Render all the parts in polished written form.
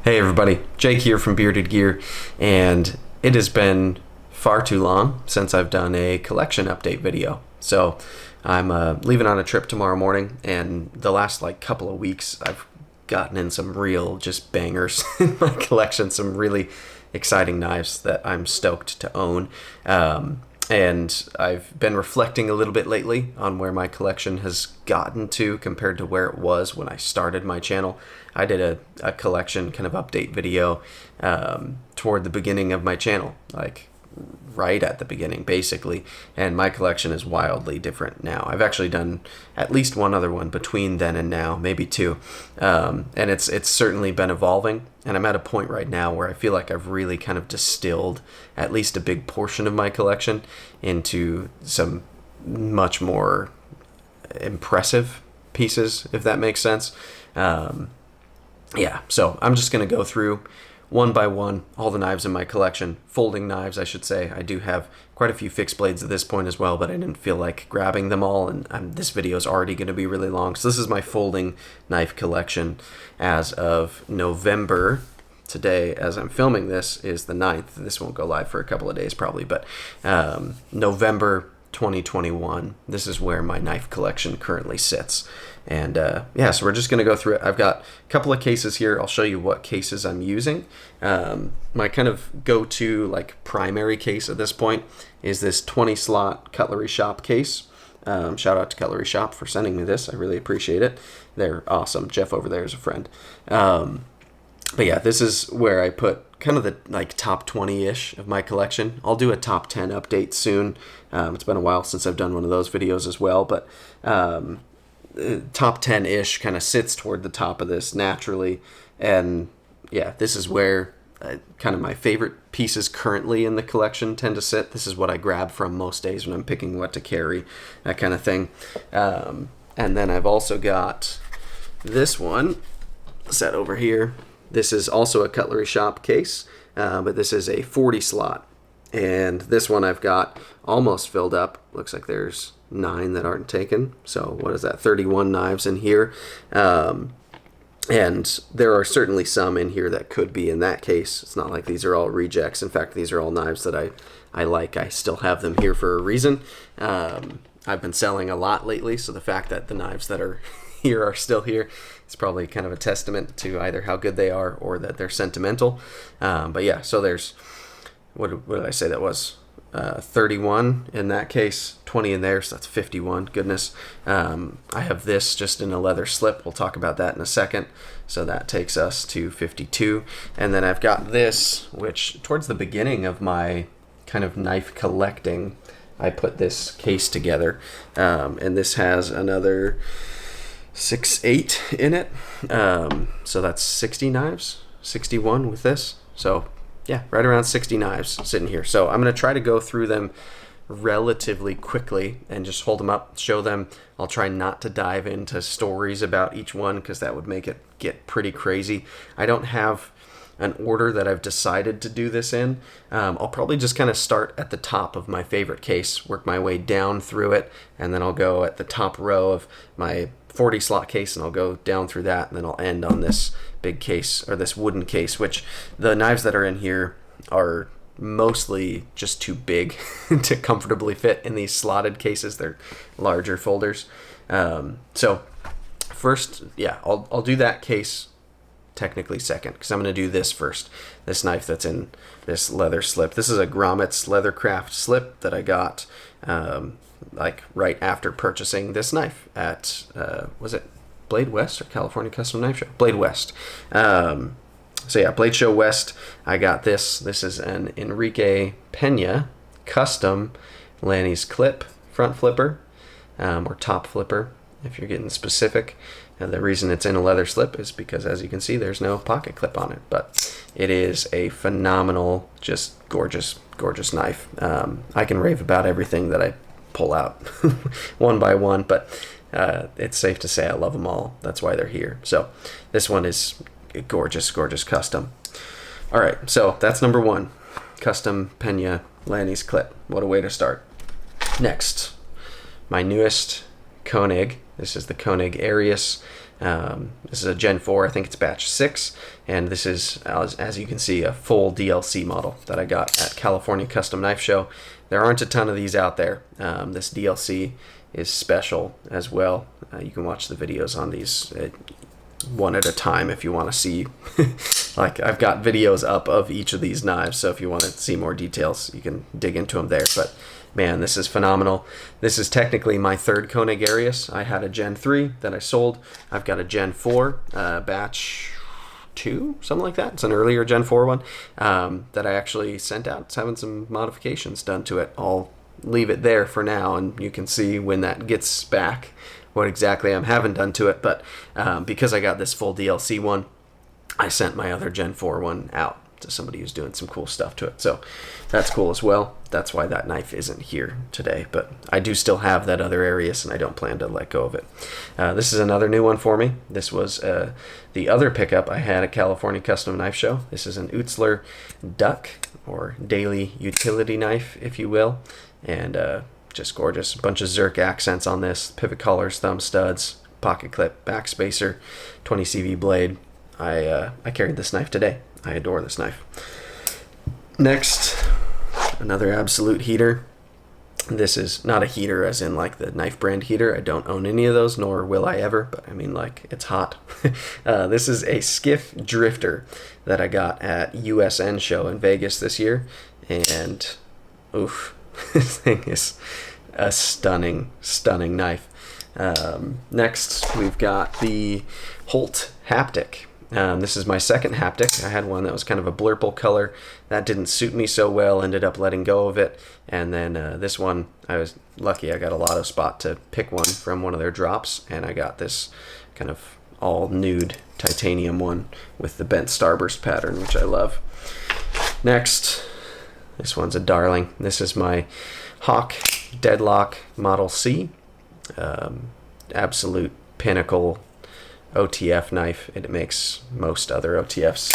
Hey everybody, Jake here from Bearded Gear, and it has been far too long since I've done a collection update video. So I'm leaving on a trip tomorrow morning, and the last couple of weeks I've gotten in some real just bangers in my collection, some really exciting knives that I'm stoked to own. And I've been reflecting a little bit lately on where my collection has gotten to compared to where it was when I started my channel. I did a collection kind of update video toward the beginning of my channel, like right at the beginning basically, and my collection is wildly different now. I've actually done at least one other one between then and now, maybe two, and it's certainly been evolving, and I'm at a point right now where I feel like I've really kind of distilled at least a big portion of my collection into some much more impressive pieces, if that makes sense. Yeah, so I'm just going to go through one by one all the knives in my collection, folding knives I should say. I do have quite a few fixed blades at this point as well, but I didn't feel like grabbing them all, and this video is already going to be really long. So this is my folding knife collection as of November. Today, as I'm filming this, is the 9th. This won't go live for a couple of days probably, but November 2021, this is where my knife collection currently sits. And yeah, so we're just going to go through it. I've got a couple of cases here. I'll show you what cases I'm using. My kind of go-to primary case at this point is this 20 slot Cutlery Shop case. Shout out to Cutlery Shop for sending me this. I really appreciate it. They're awesome. Jeff over there is a friend. But yeah, this is where I put kind of the top 20-ish of my collection. I'll do a top 10 update soon. It's been a while since I've done one of those videos as well, but top 10-ish kind of sits toward the top of this naturally. And yeah, this is where kind of my favorite pieces currently in the collection tend to sit. This is what I grab from most days when I'm picking what to carry, that kind of thing. And then I've also got this one set over here. This is also a Cutlery Shop case, but this is a 40 slot. And this one I've got almost filled up. Looks like there's 9 that aren't taken. So what is that? 31 knives in here. And there are certainly some in here that could be in that case. It's not like these are all rejects. In fact, these are all knives that I like. I still have them here for a reason. I've been selling a lot lately, so the fact that the knives that are here are still here, it's probably kind of a testament to either how good they are or that they're sentimental. But yeah, so there's, what did I say that was? 31 in that case, 20 in there, so that's 51. Goodness. I have this just in a leather slip. We'll talk about that in a second. So that takes us to 52. And then I've got this, which towards the beginning of my kind of knife collecting, I put this case together. And this has another 6-8 in it. So that's 60 knives, 61 with this. So yeah, right around 60 knives sitting here. So I'm going to try to go through them relatively quickly and just hold them up, show them. I'll try not to dive into stories about each one because that would make it get pretty crazy. I don't have an order that I've decided to do this in. I'll probably just kind of start at the top of my favorite case, work my way down through it, and then I'll go at the top row of my 40 slot case, and I'll go down through that, and then I'll end on this big case, or this wooden case, which the knives that are in here are mostly just too big to comfortably fit in these slotted cases. They're larger folders. So first, yeah, I'll do that case technically second, because I'm going to do this first. This knife that's in this leather slip. This is a Gromit's Leathercraft slip that I got right after purchasing this knife at was it Blade West or California Custom Knife Show? Blade West. So yeah, Blade Show West. I got this. This is an Enrique Pena custom Lanny's clip front flipper, or top flipper if you're getting specific. And the reason it's in a leather slip is because, as you can see, there's no pocket clip on it, but it is a phenomenal, just gorgeous, gorgeous knife. I can rave about everything that I pull out one by one, but it's safe to say I love them all. That's why they're here. So this one is gorgeous, gorgeous custom. All right, so that's number 1, custom Pena Lanny's clip. What a way to start. Next, my newest Koenig. This is the Koenig Arius This is a Gen 4, I think it's batch 6, and this is, as you can see, a full DLC model that I got at California Custom Knife Show. There aren't a ton of these out there. This DLC is special as well. You can watch the videos on these one at a time if you want to see. Like, I've got videos up of each of these knives, so if you want to see more details, you can dig into them there. But man, this is phenomenal. This is technically my third Koenig Arius. I had a Gen 3 that I sold. I've got a Gen 4 batch 2, something like that. It's an earlier Gen 4 one that I actually sent out. It's having some modifications done to it. I'll leave it there for now, and you can see when that gets back what exactly I'm having done to it. But because I got this full DLC one, I sent my other Gen 4 one out to somebody who's doing some cool stuff to it. So that's cool as well. That's why that knife isn't here today. But I do still have that other Arius, and I don't plan to let go of it. This is another new one for me. This was the other pickup I had at California Custom Knife Show. This is an Utzler Duck, or daily utility knife, if you will. And just gorgeous. A bunch of Zerk accents on this. Pivot collars, thumb studs, pocket clip, backspacer, 20 CV blade. I carried this knife today. I adore this knife. Next, another absolute heater. This is not a heater as in like the knife brand heater. I don't own any of those, nor will I ever, but I mean, like, it's hot. This is a Skiff Drifter that I got at USN show in Vegas this year. And oof, this thing is a stunning, stunning knife. Next, we've got the Holt Haptic. This is my second haptic. I had one that was kind of a blurple color. That didn't suit me so well, ended up letting go of it. And then this one, I was lucky. I got a lotto spot to pick one from one of their drops, and I got this kind of all nude titanium one with the bent starburst pattern, which I love. Next, this one's a darling. This is my Hawk Deadlock Model C. Absolute pinnacle OTF knife. It makes most other OTFs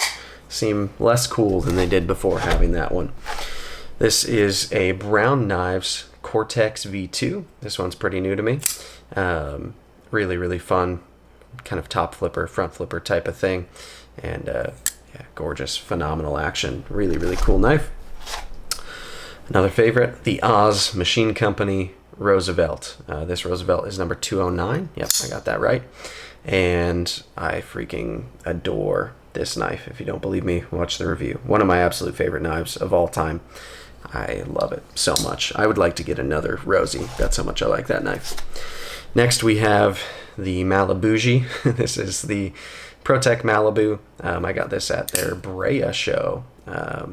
seem less cool than they did before having that one. This is a Brown Knives Cortex V2. This one's pretty new to me. Really, really fun, kind of top flipper, front flipper type of thing. And yeah, gorgeous, phenomenal action. Really, really cool knife. Another favorite, the Oz Machine Company Roosevelt. This Roosevelt is number 209. Yep, I got that right. And I freaking adore this knife. If you don't believe me, watch the review. One of my absolute favorite knives of all time. I love it so much. I would like to get another Rosie. That's how much I like that knife. Next, we have the Malibuji. This is the Protech Malibu. I got this at their Brea show. A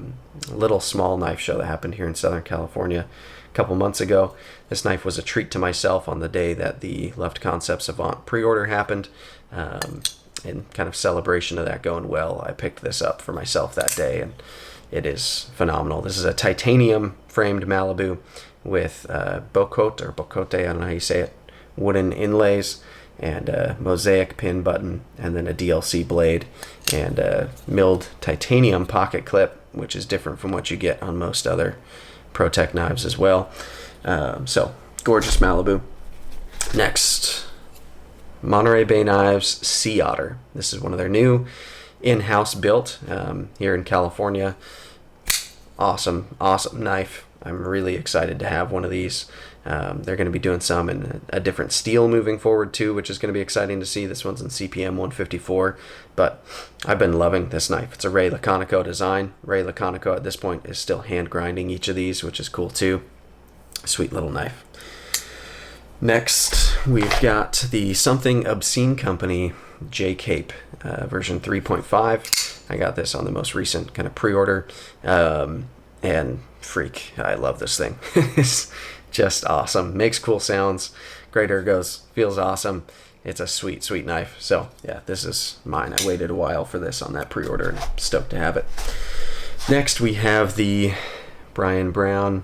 little small knife show that happened here in Southern California a couple months ago. This knife was a treat to myself on the day that the Left Concepts Avant pre-order happened. In kind of celebration of that going well, I picked this up for myself that day, and it is phenomenal. This is a titanium framed Malibu with bocote, or bocote, I don't know how you say it, wooden inlays, and a mosaic pin button, and then a DLC blade, and a milled titanium pocket clip, which is different from what you get on most other Protech knives as well. So, gorgeous Malibu. Next, Monterey Bay Knives Sea Otter. This is one of their new in-house built here in California. Awesome, awesome knife. I'm really excited to have one of these. They're going to be doing some in a different steel moving forward too, which is going to be exciting to see. This one's in CPM 154, but I've been loving this knife. It's a Ray Laconico design. Ray Laconico at this point is still hand grinding each of these, which is cool too. Sweet little knife. Next, we've got the Something Obscene Company J-Cape version 3.5. I got this on the most recent kind of pre-order, and freak, I love this thing. It's just awesome. Makes cool sounds. Great ergos. Feels awesome. It's a sweet, sweet knife. So yeah, this is mine. I waited a while for this on that pre-order, and I'm stoked to have it. Next, we have the Brian Brown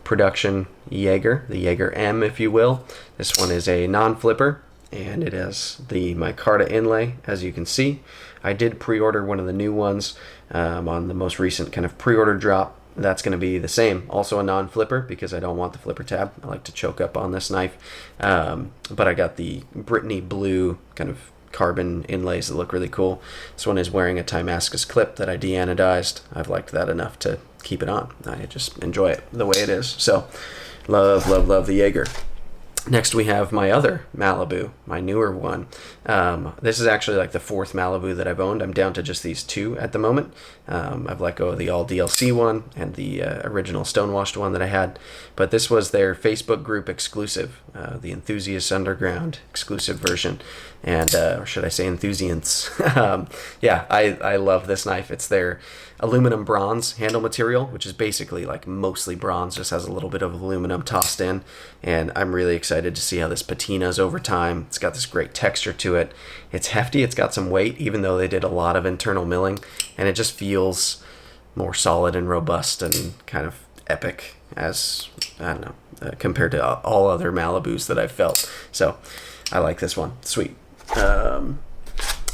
production Jaeger, the Jaeger M, if you will. This one is a non-flipper, and it has the micarta inlay, as you can see. I did pre-order one of the new ones on the most recent kind of pre-order drop. That's going to be the same, also a non-flipper, because I don't want the flipper tab. I like to choke up on this knife. But I got the Brittany blue kind of carbon inlays that look really cool. This one is wearing a Damascus clip that I de-anodized. I've liked that enough to keep it on. I just enjoy it the way it is. So love, love, love the Jaeger. Next, we have my other Malibu, my newer one. This is actually like the fourth Malibu that I've owned. I'm down to just these two at the moment. I've let go of the all DLC one and the original stonewashed one that I had. But this was their Facebook group exclusive, the Enthusiast Underground exclusive version. And, or should I say enthusiants? Yeah, I love this knife. It's their aluminum bronze handle material, which is basically like mostly bronze, just has a little bit of aluminum tossed in. And I'm really excited to see how this patinas over time. It's got this great texture to it. It's hefty, it's got some weight, even though they did a lot of internal milling, and it just feels more solid and robust and kind of epic as, I don't know, compared to all other Malibus that I've felt. So I like this one. Sweet.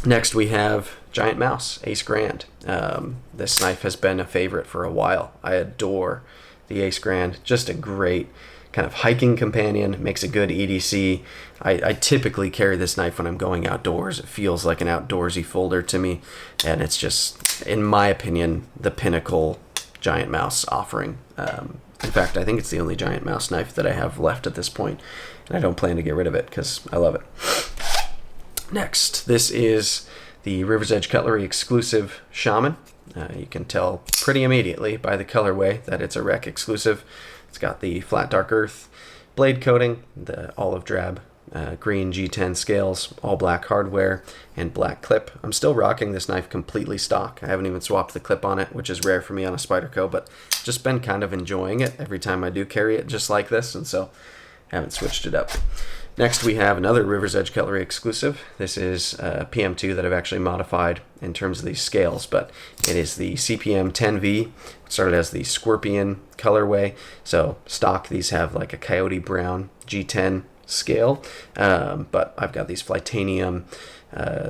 Next we have Giant Mouse, Ace Grand. This knife has been a favorite for a while. I adore the Ace Grand. Just a great kind of hiking companion, makes a good EDC. I typically carry this knife when I'm going outdoors. It feels like an outdoorsy folder to me, and it's just, in my opinion, the pinnacle Giant Mouse offering. In fact, I think it's the only Giant Mouse knife that I have left at this point, and I don't plan to get rid of it because I love it. Next, this is the River's Edge Cutlery exclusive Shaman. You can tell pretty immediately by the colorway that it's a Rec exclusive. It's got the flat dark earth blade coating, the olive drab green G10 scales, all black hardware, and black clip. I'm still rocking this knife completely stock. I haven't even swapped the clip on it, which is rare for me on a Spyderco, but just been kind of enjoying it every time I do carry it just like this, and so I haven't switched it up. Next, we have another River's Edge Cutlery exclusive. This is PM2 that I've actually modified in terms of these scales, but it is the CPM 10V. It started as the Scorpion colorway. So stock, these have like a coyote brown G10 scale, but I've got these Flytanium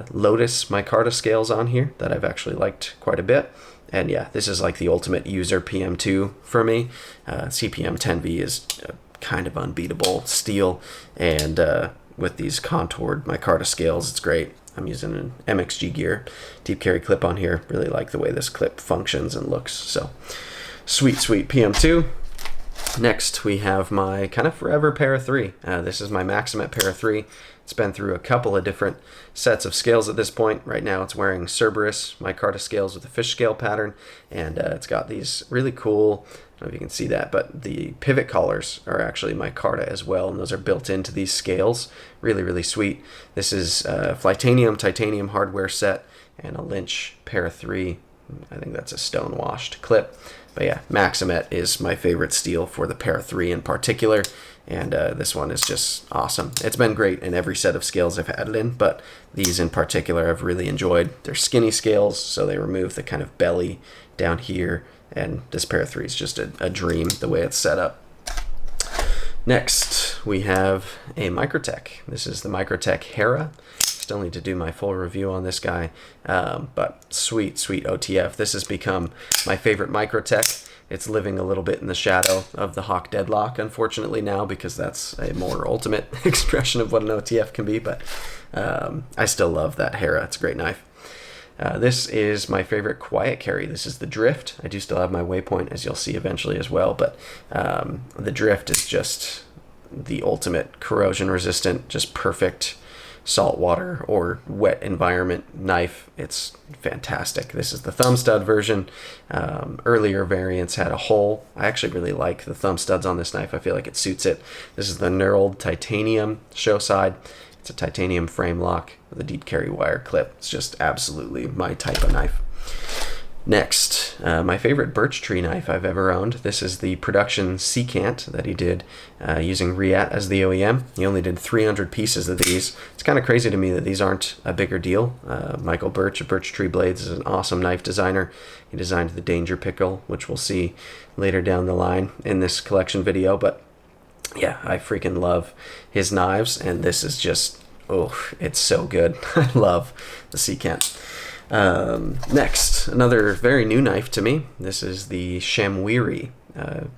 Lotus micarta scales on here that I've actually liked quite a bit. And yeah, this is like the ultimate user PM2 for me. CPM 10V is kind of unbeatable steel, and with these contoured micarta scales, it's great. I'm using an MXG Gear deep carry clip on here. Really like the way this clip functions and looks. So sweet, sweet PM2. Next, we have my kind of forever Para 3. This is my Maximet Para 3. It's been through a couple of different sets of scales at this point. Right now it's wearing Cerberus micarta scales with a fish scale pattern, and it's got these really cool, I don't know if you can see that, but the pivot collars are actually micarta as well, and those are built into these scales. Really, really sweet. This is Flytanium titanium hardware set and a Lynch Para 3. I think that's a stone washed clip. But yeah, Maximet is my favorite steel for the Para 3 in particular, and this one is just awesome. It's been great in every set of scales I've had it in, but these in particular I've really enjoyed. They're skinny scales, so they remove the kind of belly down here, and this Para 3 is just a dream the way it's set up. Next, we have a Microtech. This is the Microtech Hera. Still need to do my full review on this guy, but sweet, sweet OTF. This has become my favorite Microtech. It's living a little bit in the shadow of the Hawk Deadlock, unfortunately, now, because that's a more ultimate expression of what an OTF can be, but I still love that Hera. It's a great knife. This is my favorite quiet carry. This is the Drift. I do still have my Waypoint, as you'll see eventually as well, but the Drift is just the ultimate corrosion resistant, just perfect saltwater or wet environment knife. It's fantastic. This is the thumb stud version. Earlier variants had a hole. I actually really like the thumb studs on this knife. I feel like it suits it. This is the knurled titanium show side. It's a titanium frame lock with a deep carry wire clip. It's just absolutely my type of knife. Next, my favorite birch tree knife I've ever owned. This is the production Secant that he did using Riat as the OEM. He only did 300 pieces of these. It's kind of crazy to me that these aren't a bigger deal. Michael Birch of Birch Tree Blades is an awesome knife designer. He designed the Danger Pickle, which we'll see later down the line in this collection video. But yeah, I freaking love his knives, and this is just, oh, it's so good. I love the Secant. Next, another very new knife to me. This is the Shamwari,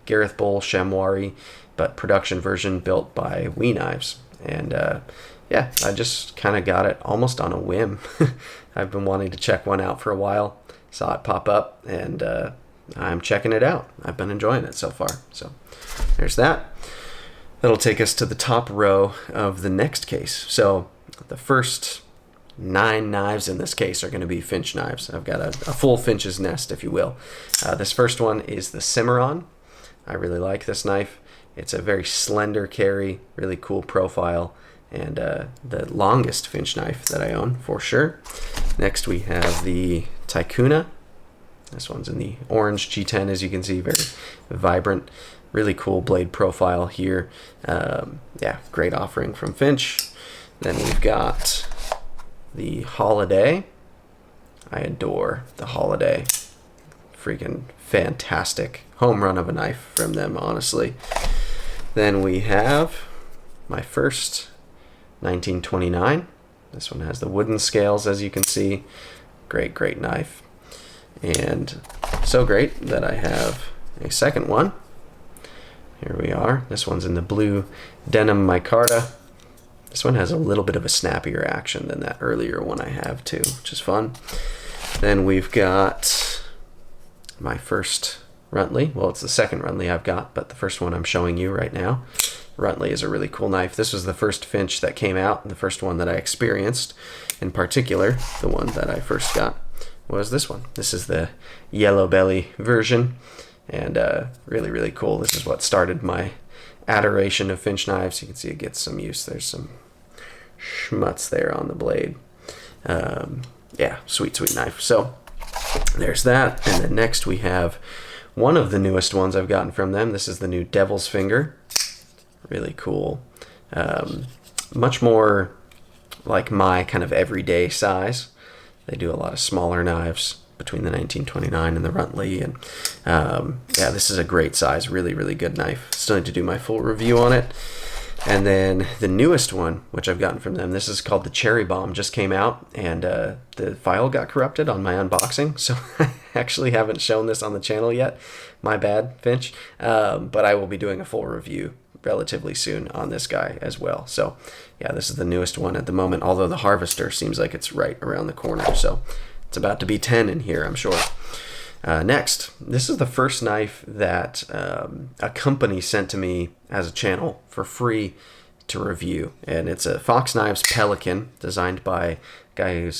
Gareth Bull Shamwari, but production version built by We Knives. And yeah, I just kind of got it almost on a whim. I've been wanting to check one out for a while, saw it pop up, and I'm checking it out. I've been enjoying it so far. So there's that. That'll take us to the top row of the next case. So the first 9 knives in this case are going to be Finch knives. I've got a full Finch's nest, if you will. This first one is the Cimarron. I really like this knife. It's a very slender carry, really cool profile, and the longest Finch knife that I own, for sure. Next we have the Tycoona. This one's in the orange G10, as you can see, very vibrant. Really cool blade profile here. Yeah, great offering from Finch. Then we've got the Holiday. I adore the Holiday. Freaking fantastic home run of a knife from them, honestly. Then we have my first 1929. This one has the wooden scales, as you can see. Great knife. And so great that I have a second one. Here we are. This one's in the blue denim micarta. This one has a little bit of a snappier action than that earlier one I have too, which is fun. Then we've got my first Runtley. Well, it's the second Runtley I've got, but the first one I'm showing you right now. Runtley is a really cool knife. This was the first Finch that came out, and the first one that I experienced. In particular, the one that I first got was this one. This is the yellow belly version. And really cool. This is what started my adoration of Finch knives. You can see it gets some use. There's some schmutz there on the blade. Yeah, sweet knife. So there's that. And then next we have one of the newest ones I've gotten from them. This is the new Devil's Finger. Really cool. Much more like my kind of everyday size. They do a lot of smaller knives between the 1929 and the Runtley, and yeah, this is a great size, really good knife. Still need to do my full review on it. And then the newest one, which I've gotten from them, this is called the Cherry Bomb, just came out, and the file got corrupted on my unboxing, so I actually haven't shown this on the channel yet. My bad, Finch. But I will be doing a full review relatively soon on this guy as well. So yeah, this is the newest one at the moment, although the Harvester seems like it's right around the corner, so it's about to be 10 in here, I'm sure. Next, this is the first knife that a company sent to me as a channel for free to review, and it's a Fox Knives Pelican designed by a guy who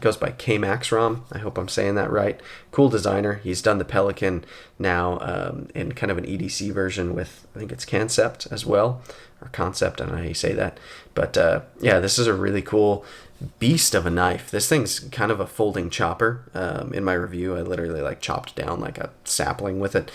goes by K Maxrom. I hope I'm saying that right. Cool designer. He's done the Pelican now in kind of an EDC version with, I think it's Concept as well, or Concept, I don't know how you say that. But yeah, this is a really cool beast of a knife. This thing's kind of a folding chopper. In my review, I literally like chopped down like a sapling with it.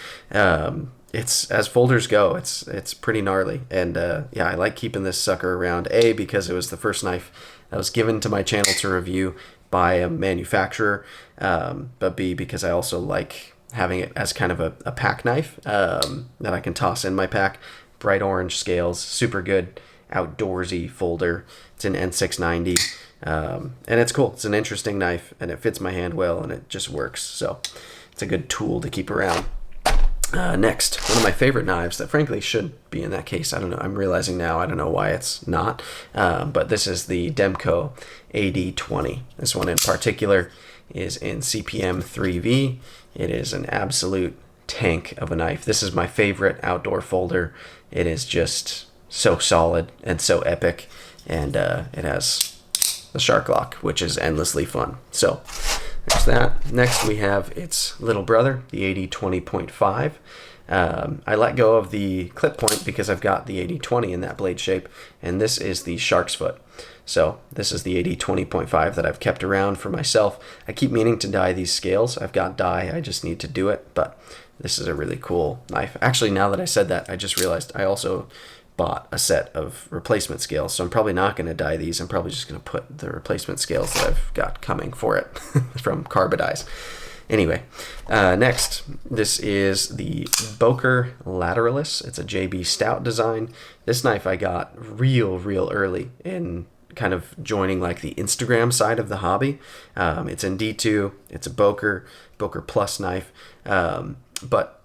It's, as folders go, it's pretty gnarly, and yeah, I like keeping this sucker around. A, because it was the first knife that was given to my channel to review by a manufacturer, but B, because I also like having it as kind of a pack knife that I can toss in my pack. Bright orange scales, super good outdoorsy folder. It's an N690. And it's cool. It's an interesting knife, and it fits my hand well, and it just works. So it's a good tool to keep around. Next, one of my favorite knives that frankly should be in that case. I don't know. I'm realizing now, I don't know why it's not. But this is the Demco AD20. This one in particular is in CPM 3V. It is an absolute tank of a knife. This is my favorite outdoor folder. It is just so solid and so epic, and it has the shark lock, which is endlessly fun. So there's that. Next we have its little brother, the AD20.5. I let go of the clip point because I've got the AD20 in that blade shape, and this is the shark's foot. So this is the AD20.5 that I've kept around for myself. I keep meaning to dye these scales. I've got dye, I just need to do it, but this is a really cool knife. Actually, now that I said that, I just realized I also bought a set of replacement scales, so I'm probably not going to dye these. I'm probably just going to put the replacement scales that I've got coming for it from Carbodize. Anyway, next, this is the Boker Lateralis. It's a JB Stout design. This knife I got real early in kind of joining like the Instagram side of the hobby. It's in D2. It's a Boker Plus knife, but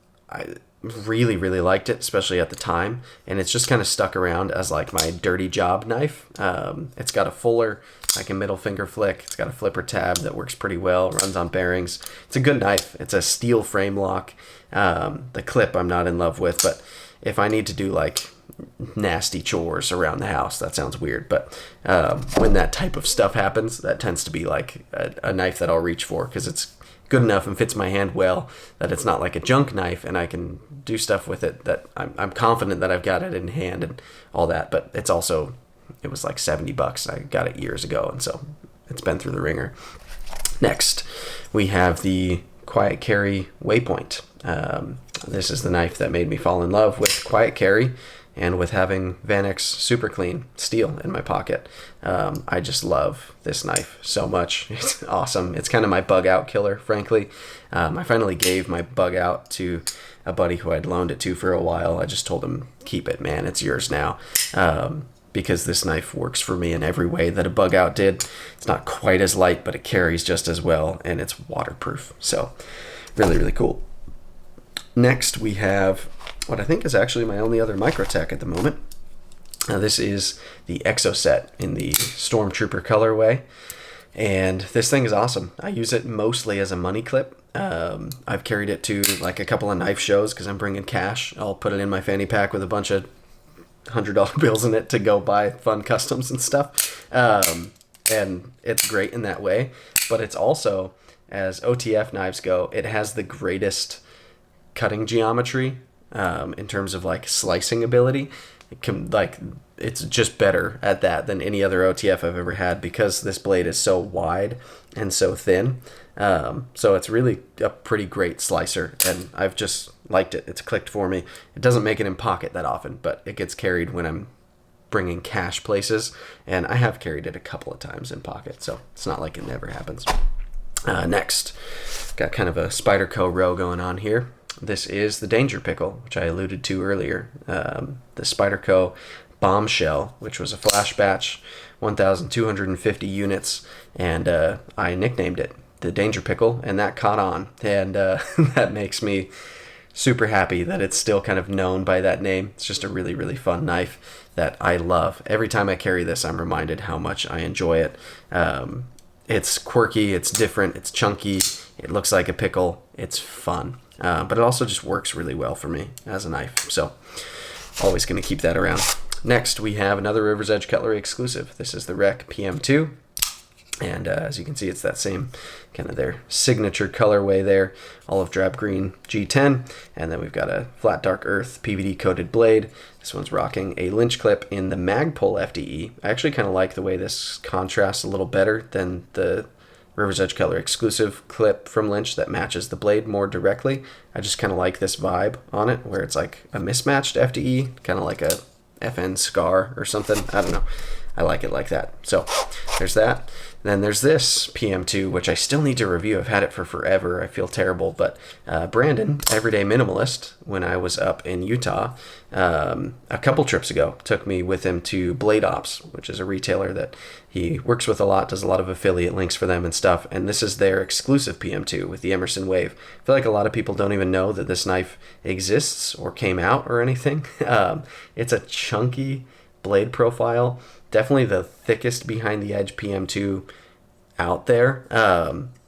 really, really liked it, especially at the time. And it's just kind of stuck around as like my dirty job knife. It's got a fuller, like a middle finger flick. It's got a flipper tab that works pretty well, runs on bearings. It's a good knife. It's a steel frame lock. The clip I'm not in love with, but if I need to do like nasty chores around the house, that sounds weird, but when that type of stuff happens, that tends to be like a knife that I'll reach for, because it's good enough and fits my hand well that it's not like a junk knife, and I can do stuff with it that I'm confident that I've got it in hand and all that. But it's also, it was like $70. I got it years ago, and so it's been through the ringer. Next, we have the Quiet Carry Waypoint. This is the knife that made me fall in love with Quiet Carry and with having Vanex Super Clean steel in my pocket. I just love this knife so much. It's awesome. It's kind of my bug out killer, frankly. I finally gave my bug out to a buddy who I'd loaned it to for a while. I just told him, keep it, man. It's yours now. Because this knife works for me in every way that a bug out did. It's not quite as light, but it carries just as well, and it's waterproof. So really, really cool. Next, we have what I think is actually my only other Microtech at the moment. This is the Exo Set in the Stormtrooper colorway, and this thing is awesome. I use it mostly as a money clip. I've carried it to like a couple of knife shows because I'm bringing cash. I'll put it in my fanny pack with a bunch of $100 bills in it to go buy fun customs and stuff. And it's great in that way, but it's also, as OTF knives go, it has the greatest cutting geometry in terms of like slicing ability. It's just better at that than any other OTF I've ever had, because this blade is so wide and so thin. So it's really a pretty great slicer, and I've just liked it. It's clicked for me. It doesn't make it in pocket that often, but it gets carried when I'm bringing cash places, and I have carried it a couple of times in pocket, so it's not like it never happens. Next, got kind of a Spyderco row going on here. This is the Danger Pickle, which I alluded to earlier. The Spyderco Bombshell, which was a flash batch, 1,250 units, and I nicknamed it the Danger Pickle, and that caught on, and that makes me super happy that it's still kind of known by that name. It's just a really, really fun knife that I love. Every time I carry this, I'm reminded how much I enjoy it. It's quirky, it's different, it's chunky, it looks like a pickle, it's fun. But it also just works really well for me as a knife, so always going to keep that around. Next, we have another River's Edge Cutlery exclusive. This is the Rec PM2, and as you can see, it's that same kind of their signature colorway there, olive drab green G10, and then we've got a flat dark earth PVD coated blade. This one's rocking a lynch clip in the Magpul FDE. I actually kind of like the way this contrasts a little better than the River's Edge Color exclusive clip from Lynch that matches the blade more directly. I just kind of like this vibe on it, where it's like a mismatched FDE, kind of like a FN Scar or something. I don't know. I like it like that. So there's that. Then there's this PM2, which I still need to review. I've had it for forever. I feel terrible. But Brandon, Everyday Minimalist, when I was up in Utah a couple trips ago, took me with him to Blade Ops, which is a retailer that he works with a lot, does a lot of affiliate links for them and stuff. And this is their exclusive PM2 with the Emerson Wave. I feel like a lot of people don't even know that this knife exists or came out or anything. It's a chunky blade profile. Definitely the thickest behind the edge PM2 out there,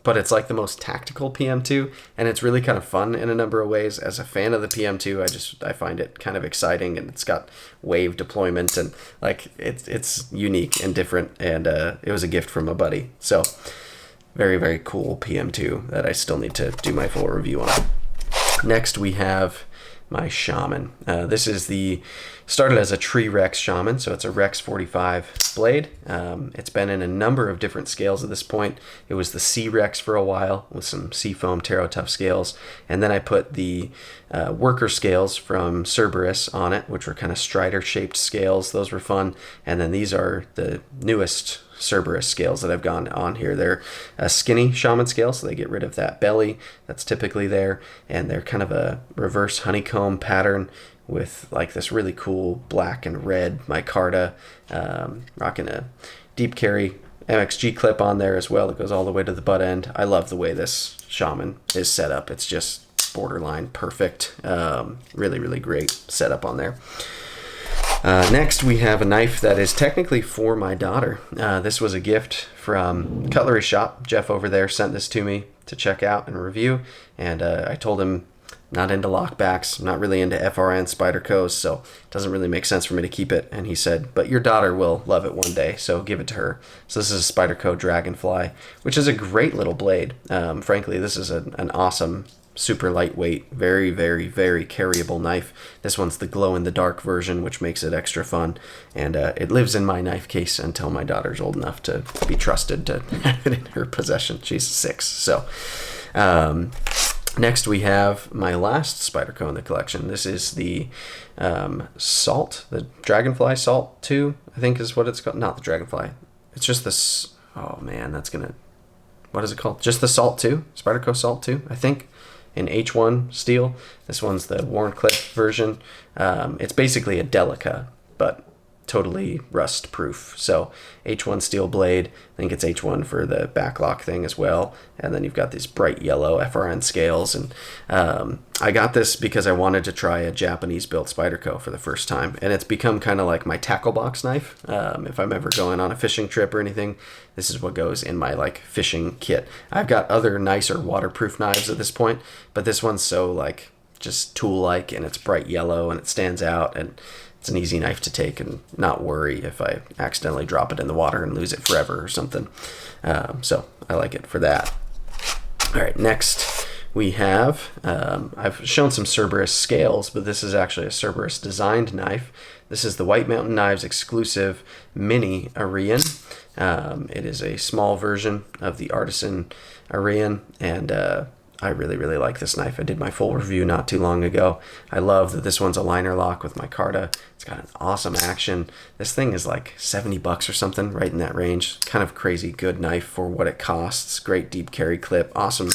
but it's like the most tactical PM2, and it's really kind of fun in a number of ways. As a fan of the PM2, I find it kind of exciting, and it's got wave deployment, and like it's unique and different, and it was a gift from a buddy. So very, very cool PM2 that I still need to do my full review on. Next, we have my Shaman. This is started as a Tree Rex Shaman, so it's a Rex 45 blade. It's been in a number of different scales at this point. It was the C Rex for a while with some Seafoam Taro Tough scales, and then I put the worker scales from Cerberus on it, which were kind of strider shaped scales. Those were fun. And then these are the newest Cerberus scales that I've gone on here. They're a skinny Shaman scale, so they get rid of that belly that's typically there, and they're kind of a reverse honeycomb pattern with like this really cool black and red micarta, rocking a deep carry MXG clip on there as well that goes all the way to the butt end. I love the way this Shaman is set up. It's just borderline perfect. Really, really great setup on there. Next, we have a knife that is technically for my daughter. This was a gift from Cutlery Shop. Jeff over there sent this to me to check out and review, and I told him not into lockbacks, I'm not really into FRN Spydercos, so it doesn't really make sense for me to keep it. And he said, but your daughter will love it one day, so give it to her. So this is a Spyderco Dragonfly, which is a great little blade. Frankly, this is an awesome, super lightweight, very, very, very carryable knife. This one's the glow-in-the-dark version, which makes it extra fun. And it lives in my knife case until my daughter's old enough to be trusted to have it in her possession. She's 6, so... Next, we have my last Spyderco in the collection. This is the Salt, the Dragonfly Salt 2, I think is what it's called. Not the Dragonfly. It's just this. Oh, man, that's going to... What is it called? Just the Salt 2? Spyderco Salt 2, I think, in H1 steel. This one's the Wharncliffe version. It's basically a Delica, but totally rust proof. So H1 steel blade, I think it's H1 for the backlock thing as well, and then you've got these bright yellow FRN scales. And I got this because I wanted to try a Japanese built Spyderco for the first time, and it's become kind of like my tackle box knife. If I'm ever going on a fishing trip or anything, this is what goes in my like fishing kit. I've got other nicer waterproof knives at this point, but this one's so like just tool like, and it's bright yellow and it stands out, and it's an easy knife to take and not worry if I accidentally drop it in the water and lose it forever or something. So I like it for that. All right, next we have, I've shown some Cerberus scales, but this is actually a Cerberus designed knife. This is the White Mountain Knives exclusive mini Arian. It is a small version of the Artisan Arian, and I really, really like this knife. I did my full review not too long ago. I love that this one's a liner lock with micarta. It's got an awesome action. This thing is like $70 or something, right in that range. Kind of crazy good knife for what it costs. Great deep carry clip, awesome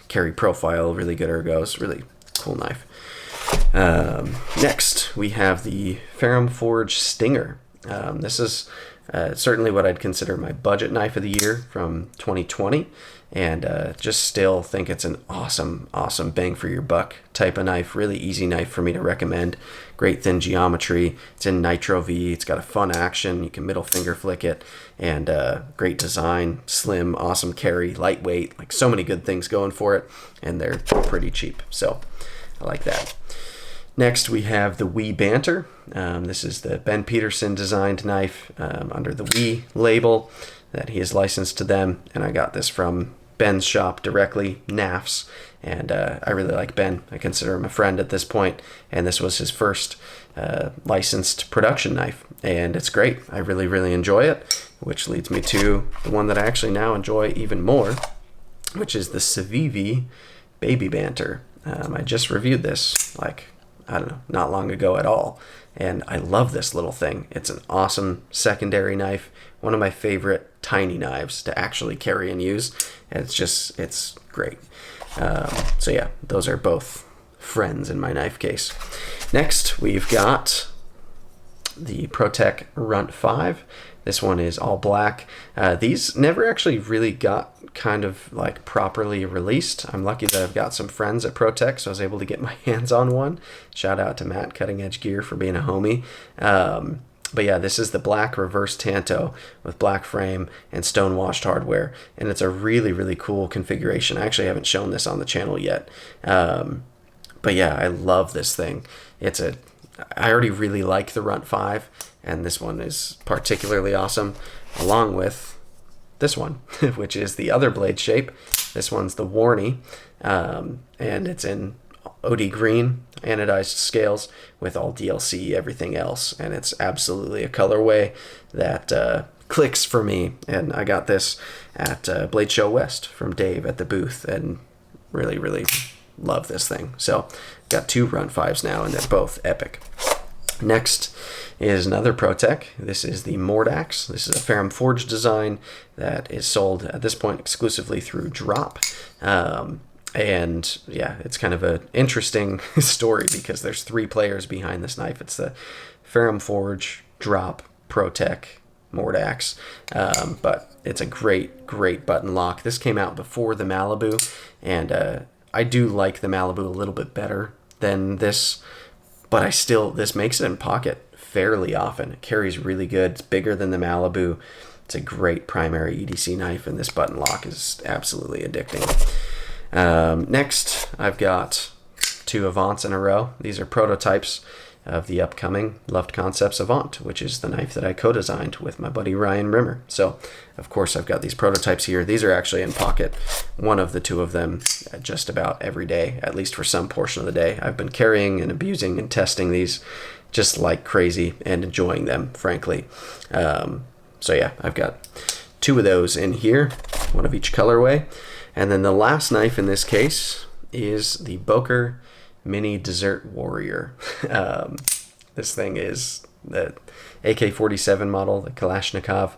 carry profile, really good ergos, really cool knife. Next, we have the Ferrum Forge Stinger. This is certainly what I'd consider my budget knife of the year from 2020. And just still think it's an awesome bang for your buck type of knife. Really easy knife for me to recommend. Great thin geometry. It's in Nitro V. It's got a fun action. You can middle finger flick it, and great design, slim, awesome carry, lightweight. Like so many good things going for it, and they're pretty cheap. So I like that. Next, we have the Wee Banter. This is the Ben Peterson designed knife under the Wee label that he has licensed to them, and I got this from Ben's shop directly, NAFS, and I really like Ben. I consider him a friend at this point, and this was his first licensed production knife, and it's great. I really, really enjoy it, which leads me to the one that I actually now enjoy even more, which is the Civivi Baby Banter. I just reviewed this, like, I don't know, not long ago at all, and I love this little thing. It's an awesome secondary knife, one of my favorite tiny knives to actually carry and use, and it's great. So yeah, those are both friends in my knife case. Next, we've got the Protech Runt 5. This one is all black. These never actually really got kind of like properly released. I'm lucky that I've got some friends at Protech, so I was able to get my hands on one. Shout out to Matt Cutting Edge Gear for being a homie. But yeah, this is the black reverse Tanto with black frame and stone washed hardware, and it's a really, really cool configuration. I actually haven't shown this on the channel yet. But yeah, I love this thing. I already really like the Runt 5, and this one is particularly awesome, along with this one, which is the other blade shape. This one's the Warney, and it's in OD green, anodized scales with all DLC, everything else, and it's absolutely a colorway that clicks for me. And I got this at Blade Show West from Dave at the booth, and really, really love this thing. So got two Runt 5s now, and they're both epic. Next is another Protech. This is the Mordax. This is a Ferrum Forge design that is sold at this point exclusively through Drop. And yeah, it's kind of an interesting story because there's three players behind this knife. It's the Ferrum Forge, Drop, Protech, Mordax. But it's a great button lock. This came out before the Malibu, and I do like the Malibu a little bit better than this, but this makes it in pocket fairly often. It carries really good. It's bigger than the Malibu. It's a great primary EDC knife, and this button lock is absolutely addicting. Next, I've got 2 Avants in a row. These are prototypes of the upcoming Loved Concepts Avant, which is the knife that I co-designed with my buddy Ryan Rimmer. So, of course, I've got these prototypes here. These are actually in pocket, one of the 2 of them, just about every day, at least for some portion of the day. I've been carrying and abusing and testing these just like crazy and enjoying them, frankly. So yeah, I've got 2 of those in here, one of each colorway. And then the last knife in this case is the Boker Mini Desert Warrior. This thing is the AK-47 model, the Kalashnikov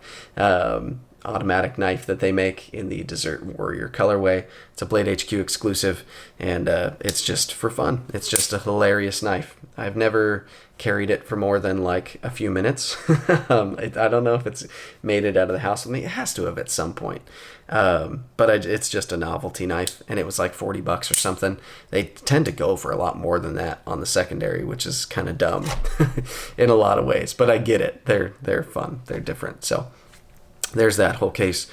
automatic knife that they make in the Desert Warrior colorway. It's a Blade HQ exclusive, and it's just for fun. It's just a hilarious knife. I've never carried it for more than like a few minutes. I don't know if it's made it out of the house with me. It has to have at some point. But it's just a novelty knife, and it was like $40 or something. They tend to go for a lot more than that on the secondary, which is kind of dumb in a lot of ways, but I get it. They're fun. They're different. So there's that whole case,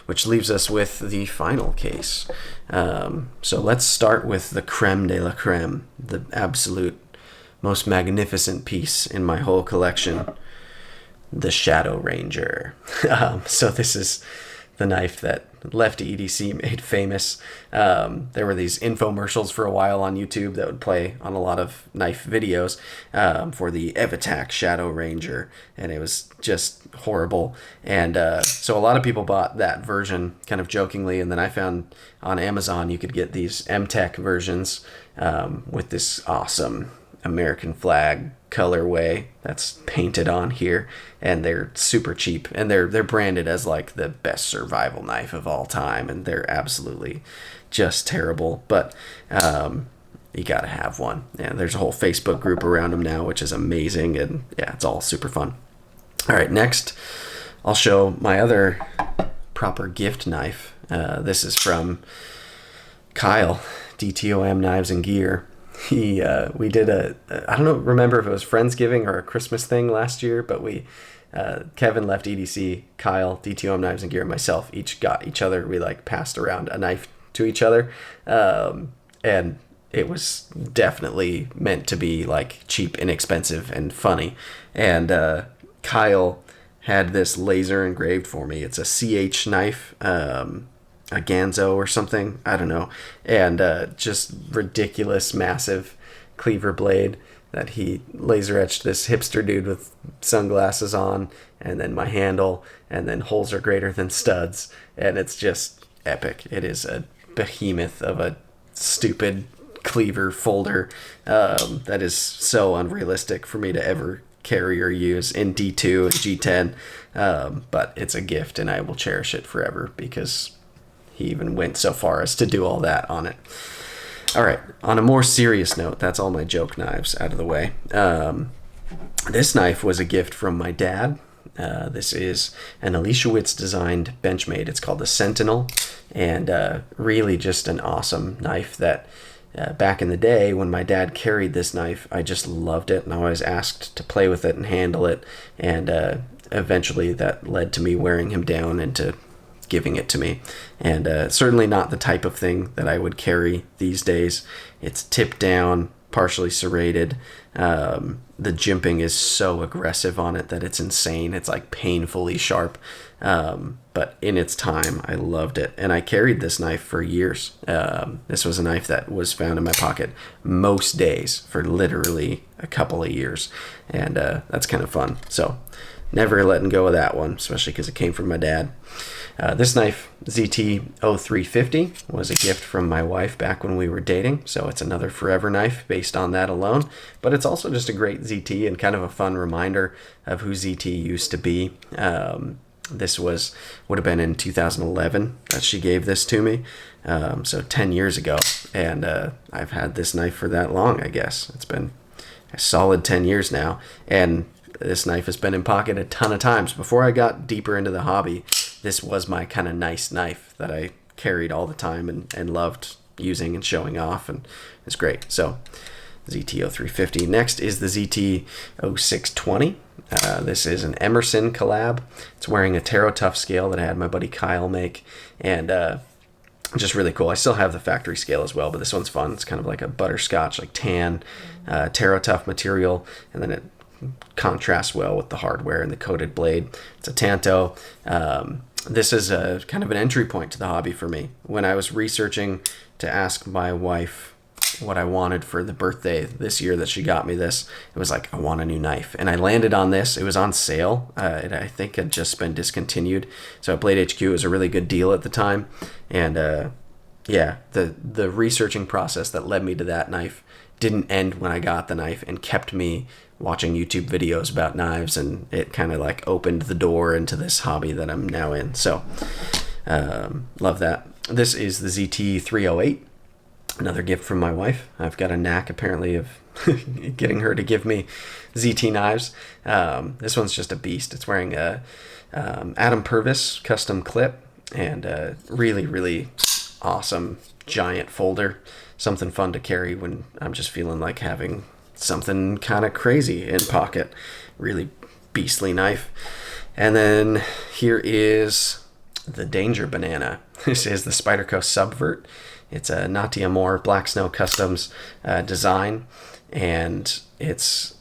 which leaves us with the final case. So let's start with the creme de la creme, the absolute most magnificent piece in my whole collection, the Shadow Ranger. So this is the knife that Lefty EDC made famous. There were these infomercials for a while on YouTube that would play on a lot of knife videos for the Evatac Shadow Ranger, and it was just horrible. And so a lot of people bought that version kind of jokingly, and then I found on Amazon you could get these M-Tech versions with this awesome American flag colorway that's painted on here, and they're super cheap, and they're branded as like the best survival knife of all time, and they're absolutely just terrible, but you gotta have one. And there's a whole Facebook group around them now, which is amazing, and yeah, it's all super fun. All right, next I'll show my other proper gift knife. This is from Kyle, DTOM Knives and Gear. We did I don't remember if it was Friendsgiving or a Christmas thing last year, but Kevin left EDC, Kyle, DTOM Knives and Gear, and myself each got each other. We like passed around a knife to each other, and it was definitely meant to be like cheap, inexpensive, and funny. And Kyle had this laser engraved for me. It's a CH knife, a Ganzo or something, I don't know, and just ridiculous massive cleaver blade that he laser etched this hipster dude with sunglasses on, and then my handle, and then holes are greater than studs, and it's just epic. It is a behemoth of a stupid cleaver folder that is so unrealistic for me to ever carry or use in D2 and G10, but it's a gift, and I will cherish it forever because he even went so far as to do all that on it. All right, on a more serious note, that's all my joke knives out of the way. This knife was a gift from my dad. This is an Alicia Witt's designed Benchmade. It's called the Sentinel, and really just an awesome knife that back in the day when my dad carried this knife, I just loved it, and I always asked to play with it and handle it, and eventually that led to me wearing him down into giving it to me. And certainly not the type of thing that I would carry these days. It's tipped down, partially serrated. The jimping is so aggressive on it that it's insane. It's like painfully sharp. But in its time, I loved it. And I carried this knife for years. This was a knife that was found in my pocket most days for literally a couple of years. And that's kind of fun. So never letting go of that one, especially because it came from my dad. This knife, ZT-0350, was a gift from my wife back when we were dating, so it's another forever knife based on that alone, but it's also just a great ZT and kind of a fun reminder of who ZT used to be. This would have been in 2011 that she gave this to me, so 10 years ago, and I've had this knife for that long, I guess. It's been a solid 10 years now, and this knife has been in pocket a ton of times. Before I got deeper into the hobby, this was my kind of nice knife that I carried all the time and loved using and showing off, and it's great. So ZT-0350. Next is the ZT-0620. This is an Emerson collab. It's wearing a Tarot Tough scale that I had my buddy Kyle make, and just really cool. I still have the factory scale as well, but this one's fun. It's kind of like a butterscotch, like tan, Tarot Tough material, and then it contrasts well with the hardware and the coated blade. It's a Tanto. This is a kind of an entry point to the hobby for me. When I was researching to ask my wife what I wanted for the birthday this year that she got me this, it was like, I want a new knife. And I landed on this. It was on sale. I think had just been discontinued. So at Blade HQ, it was a really good deal at the time. And yeah, the researching process that led me to that knife didn't end when I got the knife, and kept me watching YouTube videos about knives, and it kind of like opened the door into this hobby that I'm now in. So love that. This is the ZT-308. Another gift from my wife. I've got a knack apparently of getting her to give me ZT knives. This one's just a beast. It's wearing a Adam Purvis custom clip, and a really, really awesome giant folder. Something fun to carry when I'm just feeling like having something kind of crazy in pocket. Really beastly knife. And then here is the Danger Banana. This is the Spyderco Subvert. It's a Nati Amor Black Snow Customs design, and it's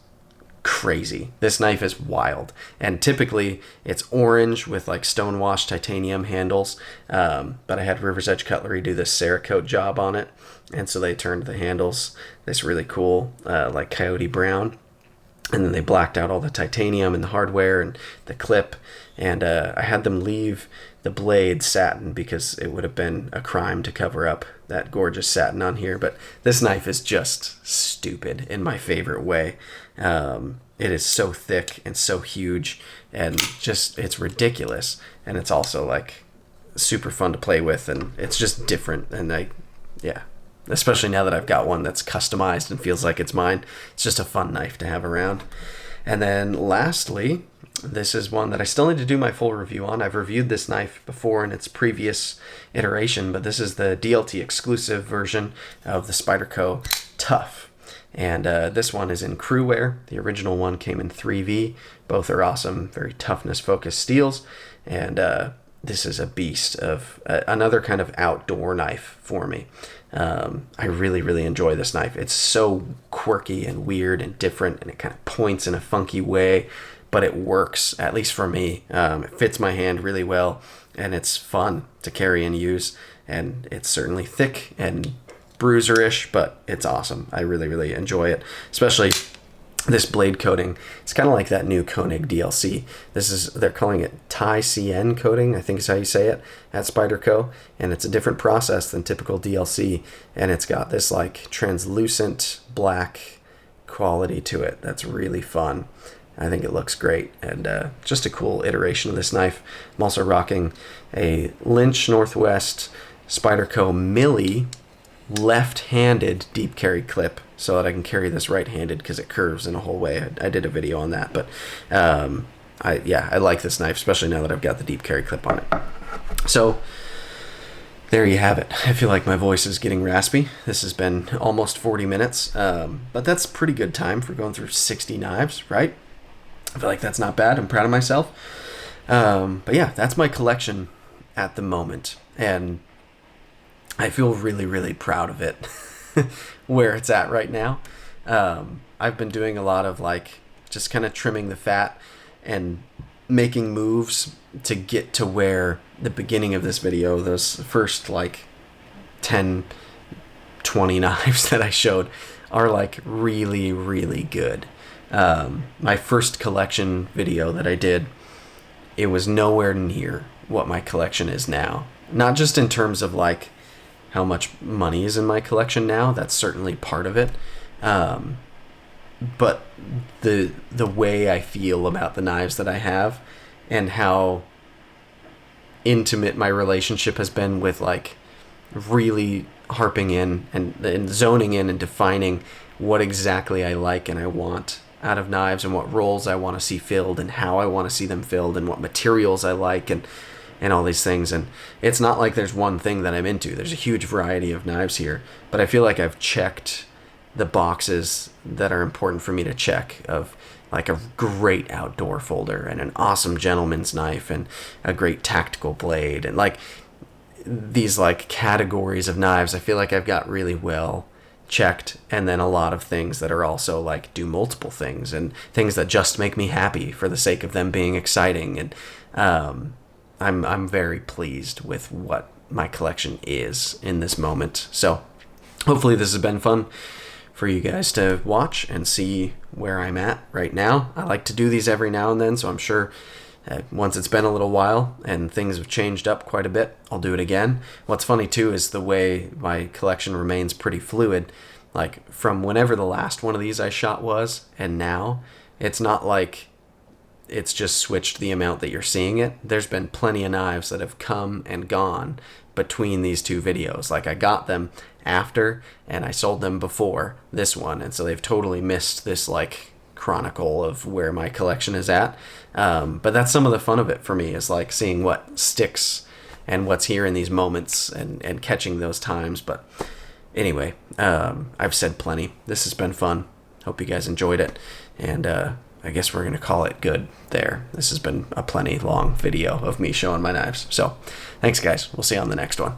crazy. This knife is wild, and typically it's orange with like stonewashed titanium handles, but I had River's Edge Cutlery do this Cerakote job on it, and so they turned the handles this really cool like coyote brown, and then they blacked out all the titanium and the hardware and the clip, and I had them leave the blade satin because it would have been a crime to cover up that gorgeous satin on here. But this knife is just stupid in my favorite way. It is so thick and so huge, and just, it's ridiculous. And it's also like super fun to play with, and it's just different. And yeah, especially now that I've got one that's customized and feels like it's mine, it's just a fun knife to have around. And then lastly, this is one that I still need to do my full review on. I've reviewed this knife before in its previous iteration, but this is the DLT exclusive version of the Spyderco Tough. And this one is in crew wear. The original one came in 3V. Both are awesome, very toughness focused steels. And this is a beast of another kind of outdoor knife for me. I really, really enjoy this knife. It's so quirky and weird and different, and it kind of points in a funky way, but it works, at least for me. It fits my hand really well, and it's fun to carry and use, and it's certainly thick and bruiser-ish, but it's awesome. I really, really enjoy it, especially this blade coating. It's kind of like that new Koenig DLC. They're calling it Ti-CN coating, I think is how you say it, at Spyderco, and it's a different process than typical DLC, and it's got this like translucent black quality to it that's really fun. I think it looks great, and just a cool iteration of this knife. I'm also rocking a Lynch Northwest Spyderco Millie left-handed deep carry clip so that I can carry this right-handed because it curves in a whole way. I did a video on that, but I like this knife, especially now that I've got the deep carry clip on it. So there you have it. I feel like my voice is getting raspy. This has been almost 40 minutes, but that's pretty good time for going through 60 knives, right? I feel like that's not bad. I'm proud of myself. But yeah, that's my collection at the moment, and I feel really, really proud of it where it's at right now. I've been doing a lot of like just kind of trimming the fat and making moves to get to where the beginning of this video, those first like 10, 20 knives that I showed are like really, really good. My first collection video that I did, it was nowhere near what my collection is now. Not just in terms of like how much money is in my collection now, that's certainly part of it, but the way I feel about the knives that I have, and how intimate my relationship has been with like really harping in and zoning in and defining what exactly I like and I want out of knives, and what roles I want to see filled, and how I want to see them filled, and what materials I like, and and all these things. And it's not like there's one thing that I'm into. There's a huge variety of knives here, but I feel like I've checked the boxes that are important for me to check, of like a great outdoor folder and an awesome gentleman's knife and a great tactical blade, and like these like categories of knives I feel like I've got really well checked. And then a lot of things that are also like do multiple things, and things that just make me happy for the sake of them being exciting. And I'm very pleased with what my collection is in this moment. So hopefully this has been fun for you guys to watch and see where I'm at right now. I like to do these every now and then, so I'm sure once it's been a little while and things have changed up quite a bit, I'll do it again. What's funny too is the way my collection remains pretty fluid. Like from whenever the last one of these I shot was, and now, it's not like it's just switched the amount that you're seeing it. There's been plenty of knives that have come and gone between these two videos. Like I got them after and I sold them before this one, and so they've totally missed this like chronicle of where my collection is at. But that's some of the fun of it for me, is like seeing what sticks and what's here in these moments, and catching those times. But anyway, I've said plenty. This has been fun. Hope you guys enjoyed it, and I guess we're gonna call it good there. This has been a plenty long video of me showing my knives. So thanks guys, we'll see you on the next one.